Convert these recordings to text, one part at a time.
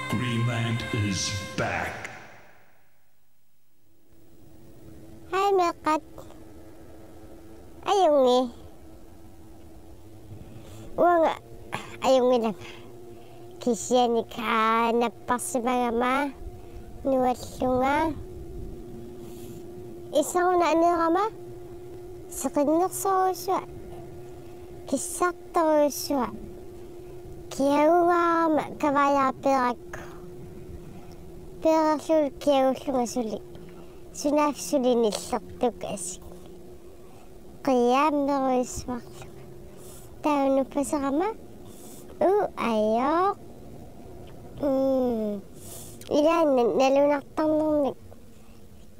Greenland is back. Hai Mekat. Ayungi. Wanga ayungi lang. Kisya ni ka napaksimagama. Nuwatlunga. Isang naanirama. Sakinak sa uswa. Kisakta uswa. Kiyaunga kawaya pirakko. Pirasul kiyauslunga suli. Sunafsuli nillaktuk asik. Qiyam meruiswaqlunga. Taunu pasakama. Ayok. Ilan nalunaqtarnernik.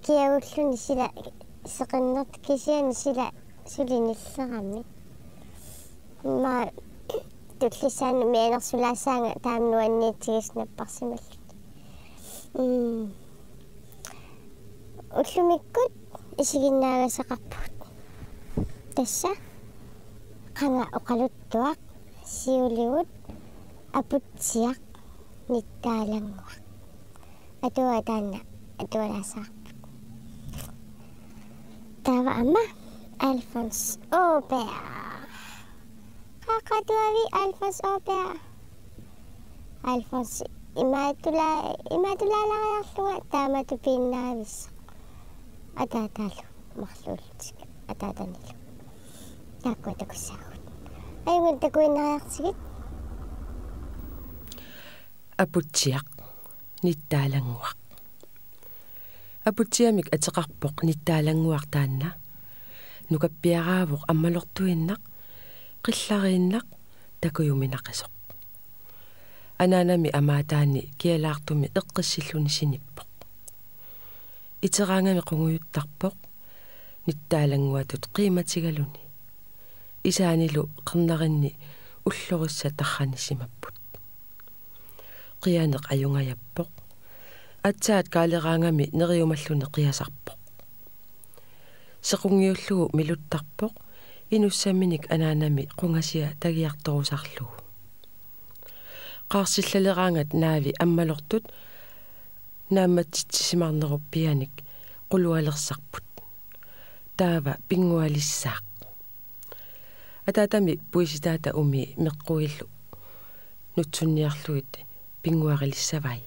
Kiyaulluni sila saqinnerт kisiani sila sulinillerami. Ma tullisaan mianersulasaanga taamnuanniitigisnapparsimallut. Ullumikkut isiginnaagasaqarput. Tassa qanga uqaluttuaq siuligut aputsiaq nittaalanguaq. Atua taanna atualasaarput. Tava amma Alphonse Aubert. Kakatuavi Alphonse Aubert. Alphonse imatulaalaqarlunga taamatupinnaavissa. Atatalu maqluullutik atatanilu. Taakkuatakussaagut. Ayungun takuinnaariartigit. Aputsiaq nittaalanguaq. Aputsiamik ateqarpoq nittaalanguaq taanna. Nukappiaraavoq ammalortuinnaq qillariinnaq takuyuminaqasoq. Anaanami amaataani kialaartumi eqqissilluni sinippoq. Iteraangami qunguyuttarpoq nittaalanguatut qiimatigaluni. Isaanilu qernarinni ullorissa tarranissimapput. Qianeq ayungajappoq. Atsaat kaaleraangami neriumalluni qiasarpoq. Sequngiullugu miluttarpoq inussaminik anaanami qungasia tagiartorusarlugu. Qaarsillaleraangat naavi ammalortut naammatsitsimarneruppianik qulualersarput. Taava pingualissaaq. Ataatami puisitaata umi meqquillu nutsunniarluit pinguarillissavai.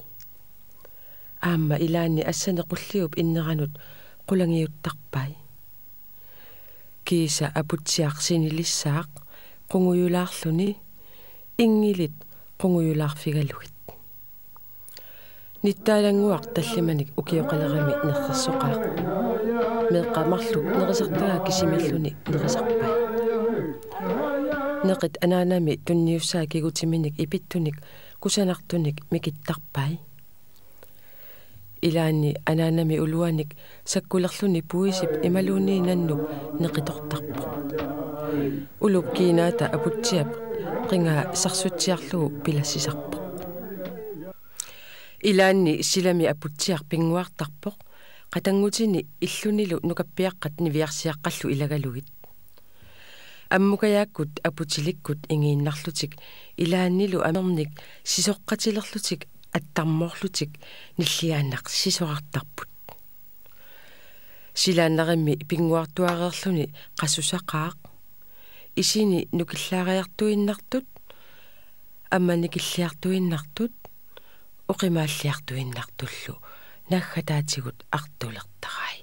Aamma ilaanni assanequlliup inneranut qulangiuttarpai. Kiisa aputsiaq sinilissaaq qunguyulaarluni ingilit qunguyulaarfigaluit. Nittaalanguaq tallimanik ukioqalerami nerrassoqaaq. Meeqqamarlu nerisartaga kisimalluni nerisarpai. Neqit anaanami tunniussaa kigutiminik ipittunik kusanartunik mikittarpai. Ilaanni anaanami uluanik sakkulerluni puisip imaluuni nannu neqitortarpo. Ulupkiinaata aputsiap qinga sarsutsiarlugu pilassisarpo. Ilaanni silami aputsiaq pinguartarpoq qatangutini illunilu nukappiaqqat niviarsiaqqallu ilagaluit. Ammukajaakkut aputilikkut ingiinnarlutik ilaannilu amernik sisoqqatilerlutik attarmorlutik nilliaannaq sisoartarput. Silaannarimi pinguartuareerluni qassusaqaaq isini nukillaariartuinnartut ammanikilliartuinnartut uqimaalliartuinnartullu naggataatigut artulertarai.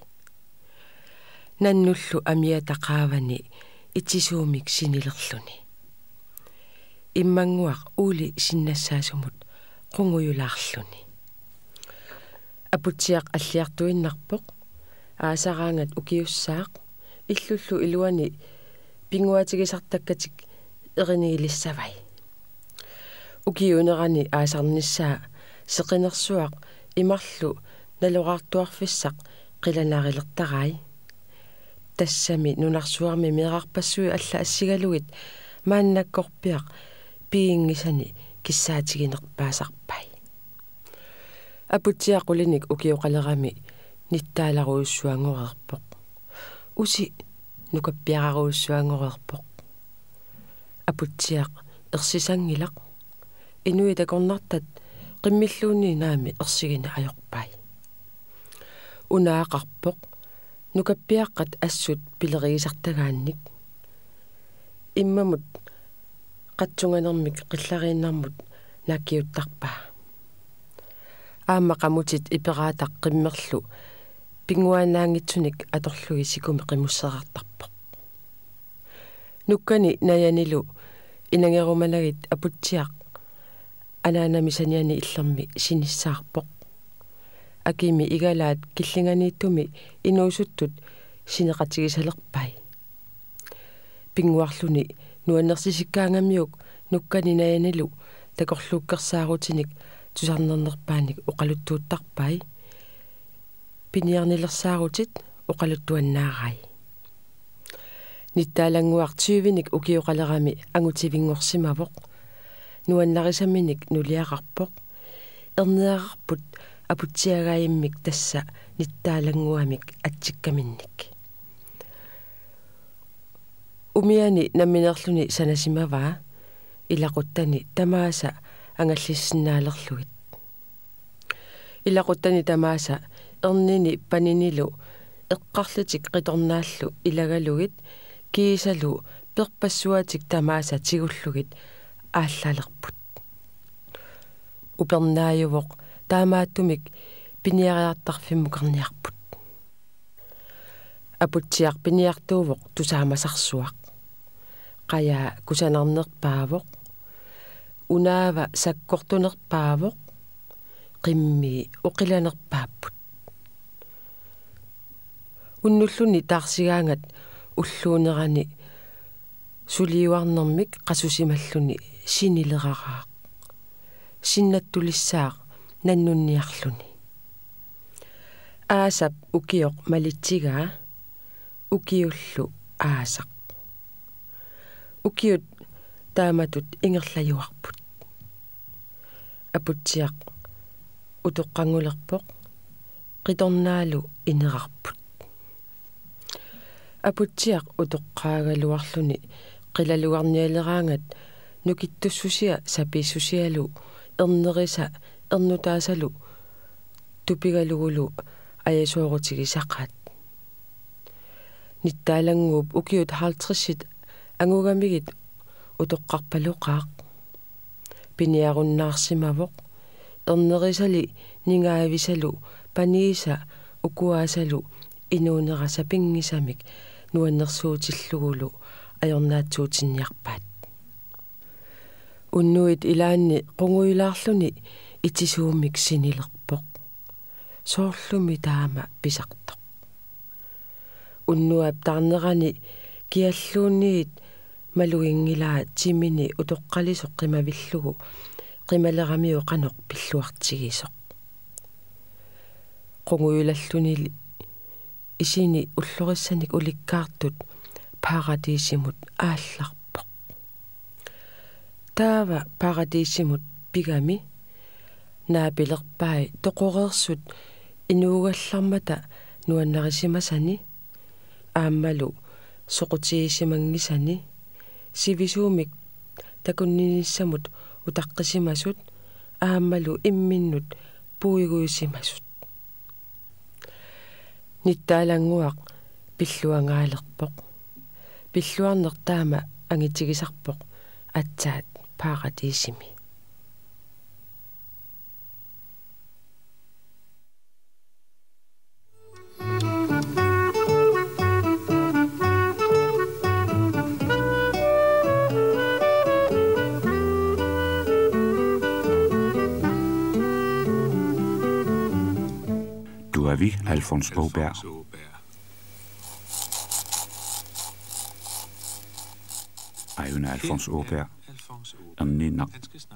Nannullu amiataqaavani itisuumik sinilerluni. Immanguaq uuli sinnassaasumut qunguyulaarluni. Aputsiaq alliartuinnarpoq aasaraangat ukiussaaq illullu iluani pinguatigisartakkatik erinigilissavai. Ukiunerani aasarnissaa seqinersuaq imarlu naloqartuarfissaq qilanaaриlertarai. Tassami nunarsuarmi miqarpassui alla assigaluit maannakkorpiaq piingisani kissaatiginerpaasarpai. Aputsiaqulinik ukioqalerami nittaalaruussuangorerpoq. Usi nukappiaqaruussuangorerpoq. Aputsiaq ersisangilaq inuitakornartat qimmilluuni naami ersigina ajorpai unaaqarpoq nukappiaqqat assut pilerigisartagaannik immamut qatsunganermik qillariinnarmut naakkiuttarpaa ааммақамутит ипераатақ қиммерлу пингуанаангитсуник аторлуги сикуми қимуссеқартарпоқ нуккани наянилу инангеруманагит апутсиақ анаанами саниани иллерми синиссаарпоқ акими игалаат киллинганииттуми инуусуттут синеқатигисалерпай пингуарлуни нуаннерсисиккаангамиук нуккани наянилу такорлууккерсаарутиник тусарнернерпааник оқалуттууттарпай пиниарнилерсаарутит оқалуттуаннаарай ниттаалангуартиувиник укиоқалерами ангутивингорсимавоқ нуаннарисаминик нулиақарпоқ ернеақарпут апутсиагаиммик тасса ниттаалангуамик атсиккаминник умиани намминерлуни санасимаваа илақуттани тамааса ангаллиссиннаалерлугит илақуттани тамааса ернини панинилу эққарлутик қиторнааллу илагалугит киисалу перпассуатик тамааса тигуллугит ааллалерпут упернааювоқ таамааттумик пиниариартарфиммукарниарпут апутсиар пиниартуувоқ тусаамасарсуақ қая кусанарнерпаавоқ унаава саккортунерпаавоқ қимми оқиланерпааппут уннуллуни таарсигаангат уллуунерани сулиуарнэрмик қасусималлуни синилерараақ синнаттулиссаақ наннунниарлуни аасап укиоқ малитсигаа укиуллу аасақ укиут тааматут ингерлаюарпут апутсиақ утоққангулерпоқ қиторнаалу инерарпут апутсиақ утоққаагалуарлуни қилалуарниалераангат нукиттуссусиа саписсусиалу ернериса ернутаасалу тупигалугулу аясуорутигисаққат ниттаалангууп укиут хаалтрissит ангугамигит утоққарпалуқаақ пиниаруннаарсимавоқ ернерисали нингаависалу панииса укуаасалу инуунераса пингисамик нуаннерсуутиллугулу ajornaatsuutinniarpaat unnuit ilaanni qunguilaarluni itisuumik sinilerpoq soorlumi taama pisartoq unnuap tarnerani kialluunniit maluingilaa timini utoqqalisoq qimavillugu qimaleramiu qanoq pilluartigisoq qunguilallunili isini ullurissanik ulikkaartut paradiisimut aallarpoq taava paradiisimut pigami naapilerpai toqoreersut inuugallarmata nuannarisimasani aammalu soqutiisimangisani sivisuumik takunninissamut utaqqisimasut aammalu imminnut puiguisimasut nittaalanguaq pilluangaalerpoq pilluarnertaama angitigisarpoq atsaat paradiisimi Du er vi, Alfons Åberg. Ajuna Alfons Åberg er ninnak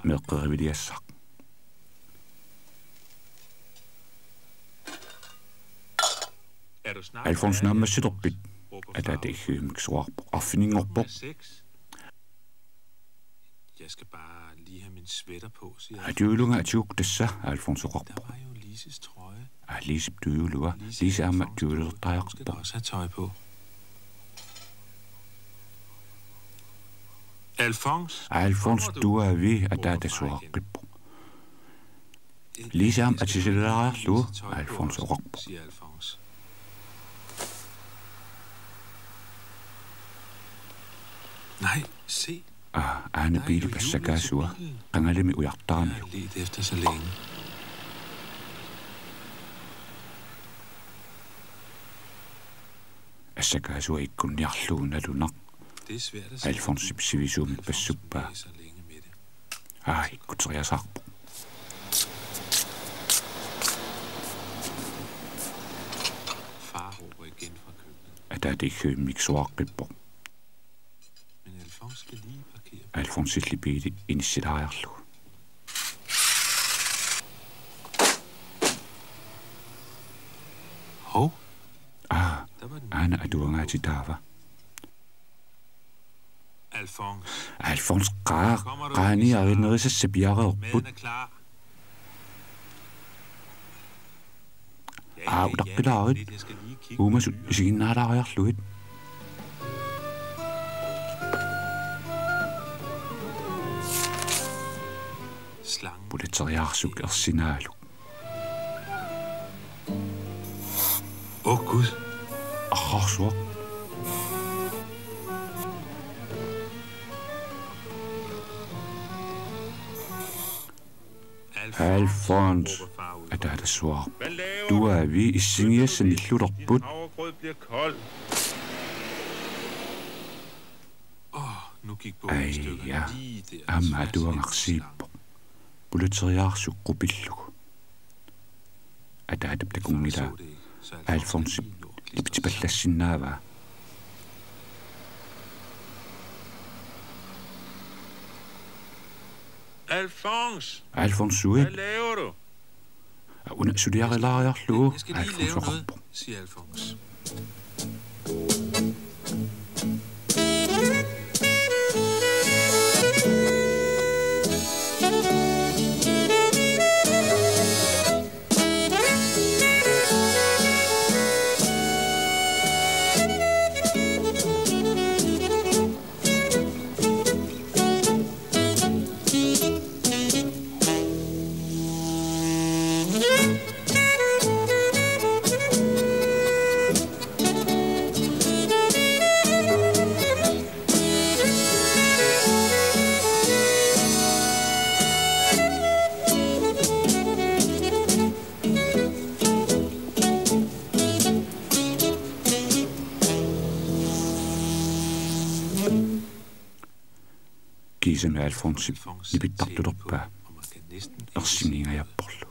med qerividiassaq. Alfons naammassiterpit ataatiiggiumiksuarpoq arfiningorpoq. Jeg skal bare lige have min sweater på, siger Atiulunga atiuk tassa Alfons oqarpoq. Der var jo Lises trøje. Lise tyylua, Lise amma Skal tyylurtajaqpoq. også have tøj på. Alfons, Alfons du er vi ataatasuaqippoq. Ligesom at det er lu Alfons oqarpu. siger Alfons. Nej, se. Aane biili passakaasua qangalimi ujartaarni. Jeg har let efter så længe. Assakaasua ikkunniarluunalunaq. Det er svært at se. Alfons sipsivisuumik Alfons passuppaa. bevæger sig længe med det. Ikkuteriasarpu. Far råber igen fra køkkenet. Ataatikhømmik suaqippo. Men Alfons skal lige parkere. Alfons illipiili inissilaarlu. Hov, der var den. Aane atuangaati taava. Alfons, Alfons qaani arinerissassa piareerput. maden er klar. Udaqqilarit. Jeg skal lige kigge. Uumasu isiginnaalaariarluit. Slangen. Puleteriaarsuk ersinaaluk. Gud. Arrarsuaq. Alfons. råber far ud. Ataatasuar. Hvad laver Du er vi isingiassan illulerput. Havregrød bliver kold. Nu gik bogen i stykker Ja. lige der. Amma tværs atuangarsiippo. Puleteriaarsuk Ataataptakungila. Alfons lipitipallassinnaava. Alfons, Alfons suit. hvad laver du? Una suliarilaariarlu. Jeg skal lige Alfons lave noget, oqarpu. siger Alfons. Kiisame Alfons lipittartulerpaa. Og man kan næsten ikke Ersiningajapporlu.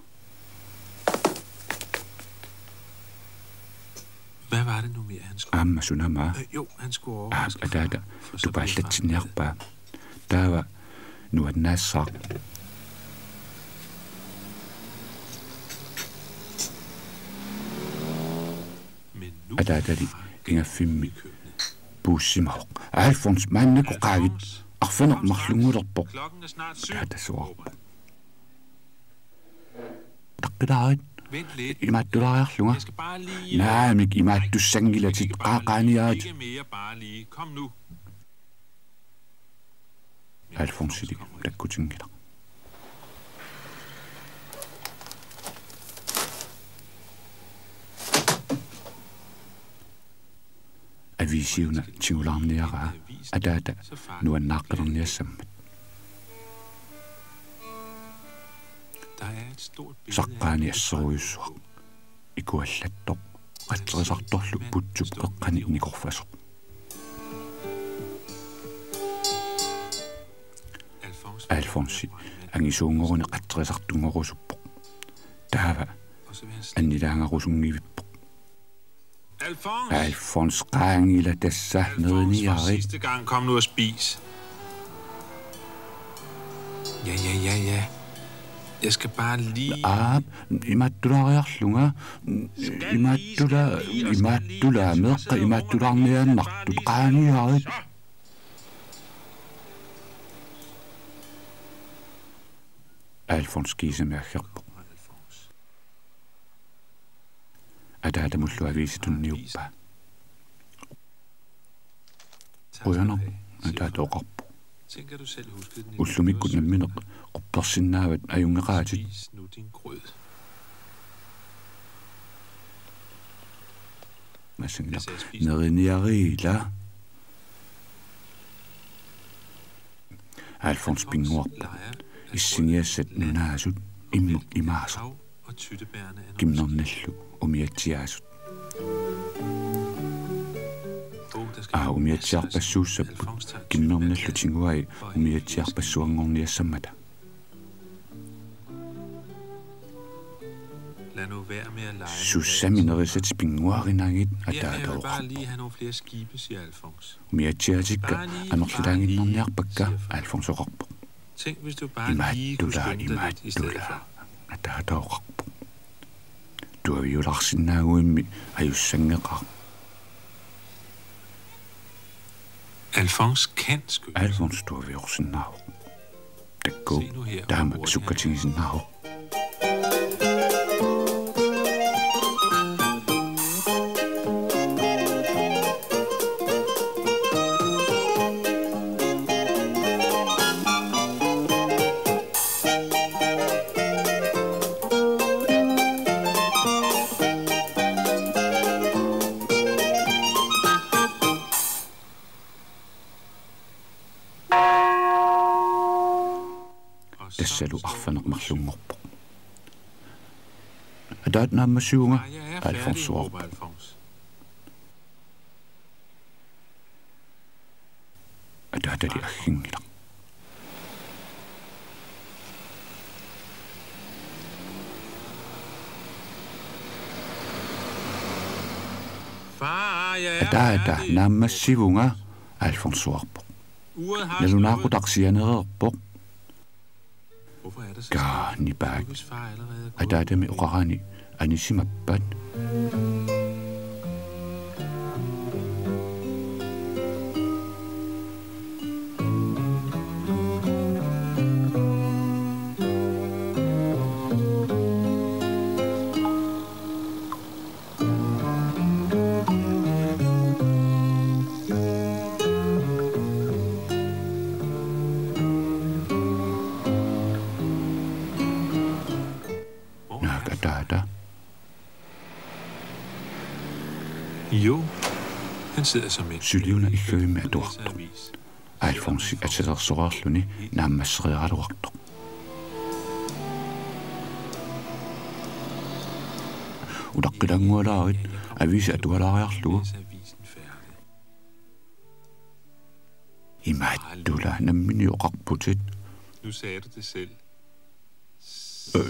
Hvad var det nu mere, han skulle? Amma sunamaa. Jo, han skulle overraske Ataata far, for så blev far tupaallatsinniarpaa. Taava nuannaassaaq. Men nu Ataatali ingaffimmi i køkkenet. puussimaoq. Alfons maannaku qaagit. Arfanermarlungulerpoq. Klokken er snart 7. Ataatasuaq. råber han. Taqqilarit. Vent lidt. Imattulaariarlunga. Jeg skal bare lige... Naamik imaattussangilatit qaaqaaniaat. Ikke mere, bare lige. Kom nu. Alfons ili takkutingila. Avisiuna tingulaarniaraa. Ataata nuannaaqqilerniassammat. Der er et stort billede Saqqaani af asseruissuaq. Ikuallattoq. Qatterisartorlu putsup eqqani nikorfasoq. Alfonsi angisuungoruni qatterisartungorusuppoq. Taava Og så vil han annilaangarusunngivippoq. Alfons! Alfons qaangila tassa Alfons, for nedniarit. sidste gang, kom nu og spis. Ja. Jeg skal bare lige... Imattulaariarlunga. Imattula meqqa imattulaarniaannartut qaaniarit. Alfons kiisameaggerpoq. Alfons. Ataatamullu aviisitunniuppaa. Tak skal du Rønner. have, siger Ataatoqarpu. Tænk, at du selv huskede den. Ullumikut nammineq quppersinnaavat ajungeqaatit Spis nu din grød. masingilaq neriniariila Alfons pinguarpa issingiassat nunaasut immuk imaasa Hav og tyttebærene er kimnernallu umiatsiaasut umiatsiarpassuussappu kimnernallu tinguai umiatsiarpassuangorniassammata Lad nu være med at lege. sussamineriset pinguarinangit Ja, jeg vil ataatao bare lige have nogle flere skibe, siger Alfons. umiatsiatikka anerlaanginnerniarpakka Alfons oqarpu Tænk, hvis du bare lige kunne skynde dig lidt i stedet for. ataataoqarpu tuaviularsinnaaguimmi ajussangeqar Alfons kan skynde. Alfons tuaviorsinnaaru takku Se nu her, hvor taama hurtigt han sukkatigisinnaru tassalu arfanermarlungorpo ataat naammassiunga Alfons suorpa Alfons. ataatali agginnilaq Far, jeg er ataata færdig. naammassivunga Alfons suorpo Uret har nalunaaqutaqsianererpo Hvorfor er det så kaanipaak hvis far allerede er gået? ataatami oqarani anisimappat naakataata Jo, han sidder som en syliuna ikkuimmi læser atuartu avis. Alfonsi atelersorarluni naammasserialuartoq ulaqqilangualaarit avisi atualaariarlugu Læser avisen færdig. imaattula nammini oqarputit Nu sagde du det selv.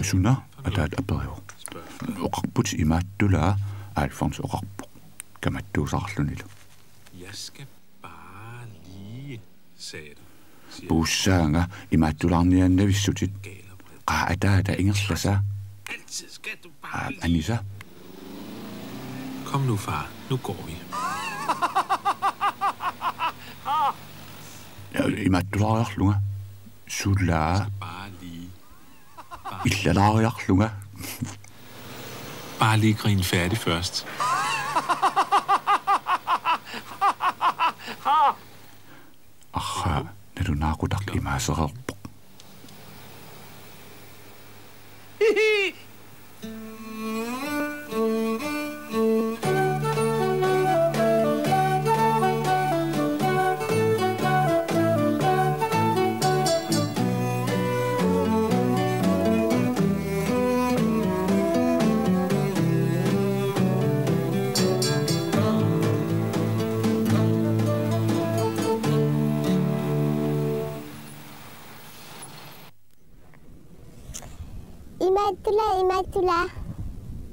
suna ataat aperiu Spørg far. oqarputi imaattulaa Alfons oqarpu kamattuusarlunilu Jeg skal bare lige, sagde du. Siger puussaanga imaattulaarniannavissutsit gal og vred. qaa ataata ingerlasa Altid skal du bare lige. anisa Kom nu, far. Nu går vi. imaattulaariarlunga sullaa Bare lige. illalaariarlunga Bare lige grine færdig først. arra nalunaaqutaq imaasererpoq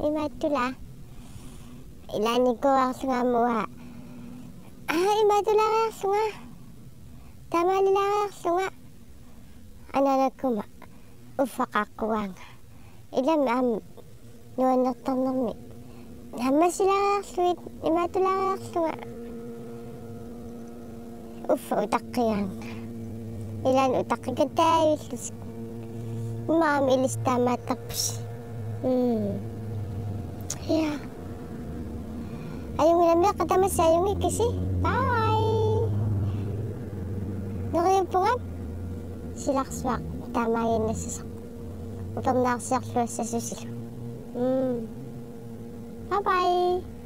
Imattula. Ilanikuarlungaamua. Imattulariarlunga. Tamalilariarlunga. Ananakkuma uffaqaaqquaanga. Ilami nuannertarnermi. Hammasilariarluit imattulariarlunga. Uffa utaqqiaanga. Ilan utaqqikattaayullus. Maam ilistamaattarpus. Ja. Ayung ilang meqatamas ayung ikisi. Bye. Naqiyap пугам силарсуақ таамаагиннассасақ упернаарсиарлуассасусилу. Bye bye.